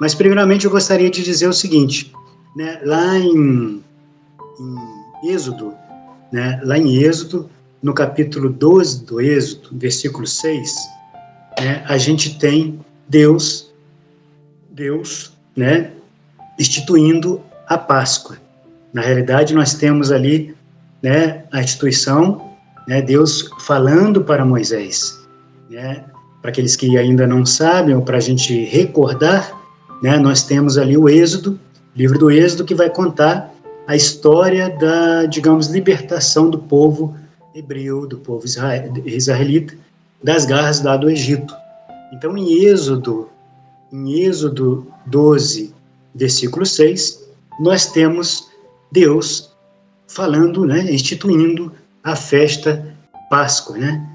Mas, primeiramente, eu gostaria de dizer o seguinte, né, lá em Êxodo, né, lá em Êxodo, no capítulo 12 do Êxodo, versículo 6, né, a gente tem Deus, né, instituindo a Páscoa. Na realidade, nós temos ali, né, a instituição, né, Deus falando para Moisés, né, para aqueles que ainda não sabem, ou para a gente recordar, né, nós temos ali o Êxodo, livro do Êxodo, que vai contar a história da, digamos, libertação do povo hebreu, do povo israelita, das garras lá do Egito. Então, em Êxodo 12, versículo 6, nós temos Deus falando, né, instituindo a festa Páscoa, né?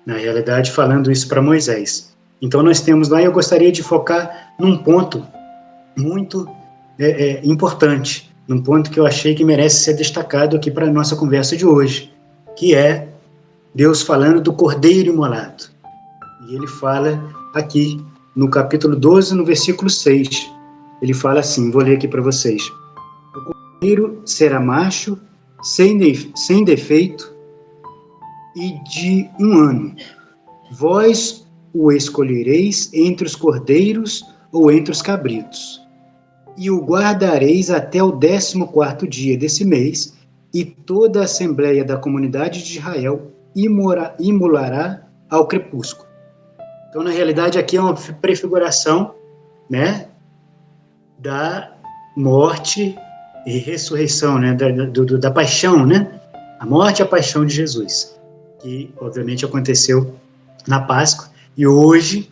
Na realidade, falando isso para Moisés. Então, nós temos lá, e eu gostaria de focar num ponto muito importante, num ponto que eu achei que merece ser destacado aqui para a nossa conversa de hoje, que é Deus falando do Cordeiro imolado. E ele fala aqui no capítulo 12, no versículo 6, ele fala assim, vou ler aqui para vocês. O Cordeiro será macho, sem defeito e de 1 ano. Vós o escolhereis entre os cordeiros ou entre os cabritos. E o guardareis até o 14º dia desse mês, e toda a assembleia da comunidade de Israel imolará ao crepúsculo. Então, na realidade, aqui é uma prefiguração, né, da morte e ressurreição, né, da paixão, né, a morte e a paixão de Jesus, que, obviamente, aconteceu na Páscoa, e hoje,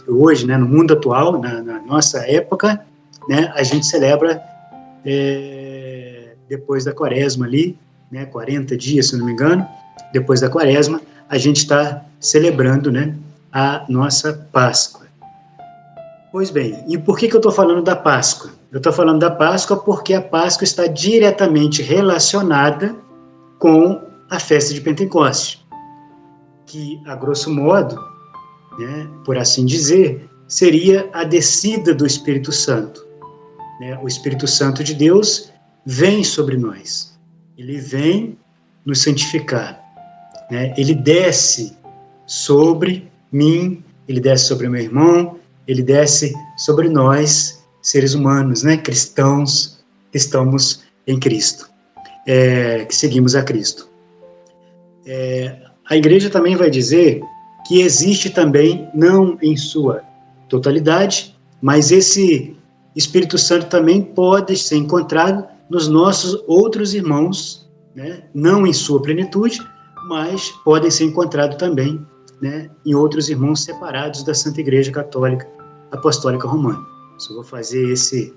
hoje, né, no mundo atual, na nossa época, né, a gente celebra depois da Quaresma ali, né, 40 dias, se não me engano, depois da Quaresma, a gente está celebrando, né, a nossa Páscoa. Pois bem, e por que eu estou falando da Páscoa? Eu estou falando da Páscoa porque a Páscoa está diretamente relacionada com a festa de Pentecostes, que, a grosso modo, né, por assim dizer, seria a descida do Espírito Santo. Né? O Espírito Santo de Deus vem sobre nós. Ele vem nos santificar. Né? Ele desce sobre mim, ele desce sobre o meu irmão, ele desce sobre nós, seres humanos, né? Cristãos, que estamos em Cristo, que seguimos a Cristo. A igreja também vai dizer que existe também, não em sua totalidade, mas esse Espírito Santo também pode ser encontrado nos nossos outros irmãos, né? Não em sua plenitude, mas podem ser encontrados também, né, em outros irmãos separados da Santa Igreja Católica Apostólica Romana. Só vou fazer esse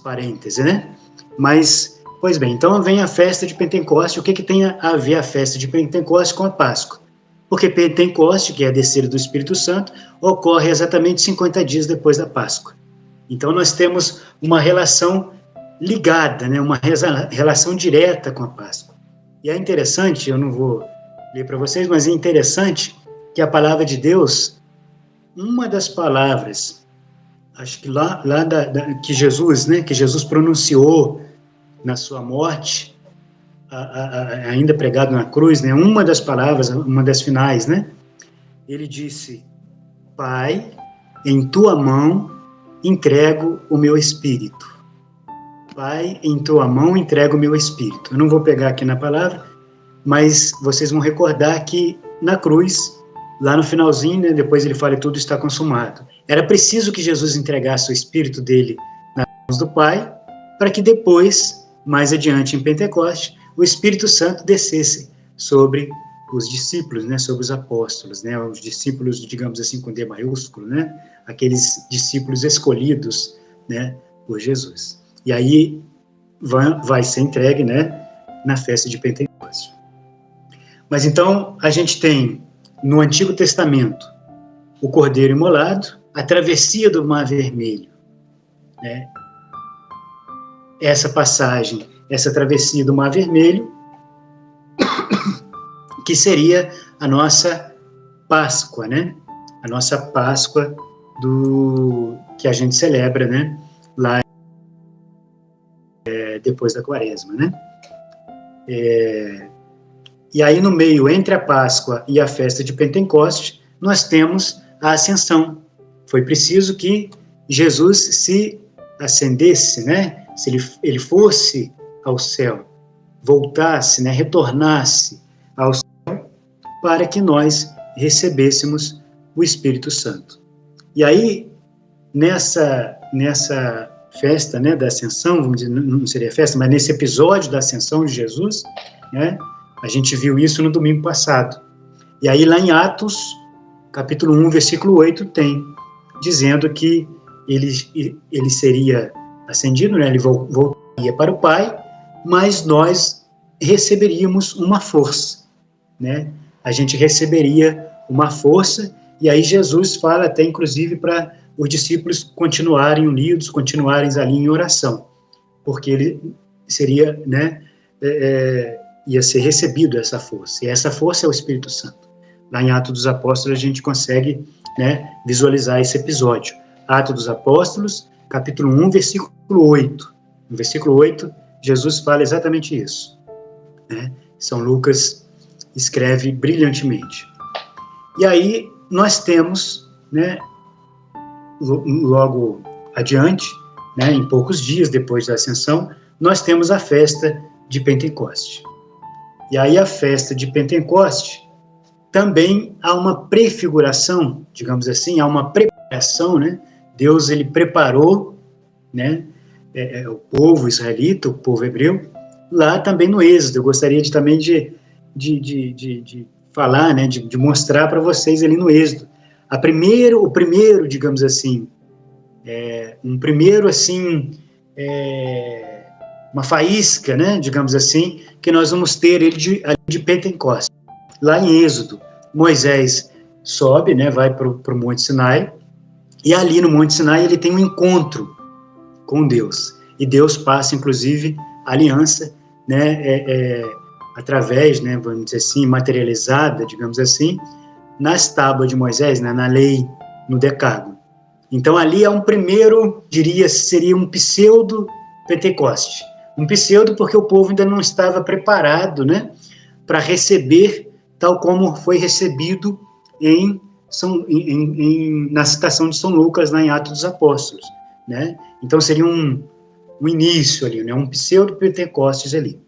parêntese, né? Mas, pois bem, então vem a festa de Pentecostes. O que tem a ver a festa de Pentecostes com a Páscoa? Porque Pentecostes, que é a descida do Espírito Santo, ocorre exatamente 50 dias depois da Páscoa. Então nós temos uma relação ligada, né, uma relação direta com a Páscoa. E é interessante, eu não vou ler para vocês, mas é interessante que a palavra de Deus, uma das palavras, acho que lá que Jesus pronunciou na sua morte, ainda pregado na cruz, né, uma das palavras, uma das finais, né, ele disse: Pai, em tua mão entrego o meu espírito. Pai, em tua mão entrego o meu espírito. Eu não vou pegar aqui na palavra, mas vocês vão recordar que na cruz, lá no finalzinho, né, depois ele fala: tudo está consumado. Era preciso que Jesus entregasse o espírito dele nas mãos do Pai, para que depois, mais adiante em Pentecostes, o Espírito Santo descesse sobre os discípulos, né, sobre os apóstolos, né, os discípulos, digamos assim, com D maiúsculo, né, aqueles discípulos escolhidos, né, por Jesus. E aí vai ser entregue, né, na festa de Pentecostes. Mas então a gente tem no Antigo Testamento o Cordeiro imolado, a travessia do Mar Vermelho, né? Essa passagem, essa travessia do Mar Vermelho, que seria a nossa Páscoa, né? A nossa Páscoa que a gente celebra, né, lá depois da Quaresma, né? E aí no meio, entre a Páscoa e a festa de Pentecostes, nós temos a Ascensão. Foi preciso que Jesus se ascendesse, né? Se ele fosse ao céu, voltasse, né? Retornasse ao céu, para que nós recebêssemos o Espírito Santo. E aí, nessa festa, né, da Ascensão, vamos dizer, não seria festa, mas nesse episódio da Ascensão de Jesus, né, a gente viu isso no domingo passado. E aí lá em Atos, capítulo 1, versículo 8, tem, dizendo que ele seria ascendido, né, ele voltaria para o Pai, mas nós receberíamos uma força, né? A gente receberia uma força, e aí Jesus fala até, inclusive, para os discípulos continuarem unidos, continuarem ali em oração, porque ele seria, né, ia ser recebido essa força, e essa força é o Espírito Santo. Lá em Atos dos Apóstolos a gente consegue, né, visualizar esse episódio. Atos dos Apóstolos, capítulo 1, versículo 8. No versículo 8, Jesus fala exatamente isso, né? São Lucas escreve brilhantemente. E aí nós temos, né, logo adiante, né, em poucos dias depois da Ascensão, nós temos a festa de Pentecoste. E aí a festa de Pentecoste também há uma prefiguração, digamos assim, há uma preparação, né? Deus, ele preparou, né, o povo israelita, o povo hebreu, lá também no Êxodo. Eu gostaria também de falar, né, de mostrar para vocês ali no Êxodo. O primeiro, digamos assim, uma faísca, né, digamos assim, que nós vamos ter ele de Pentecostes. Lá em Êxodo, Moisés sobe, né, vai para o Monte Sinai, e ali no Monte Sinai ele tem um encontro com Deus. E Deus passa, inclusive, a aliança, né, através, né, vamos dizer assim, materializada, digamos assim, nas tábuas de Moisés, né, na lei, no Decálogo. Então ali é um primeiro, seria um pseudo-Pentecoste. Um pseudo porque o povo ainda não estava preparado, né, para receber tal como foi recebido na citação de São Lucas, lá em Atos dos Apóstolos, né? Então seria um início ali, né? Um pseudo-Pentecostes ali.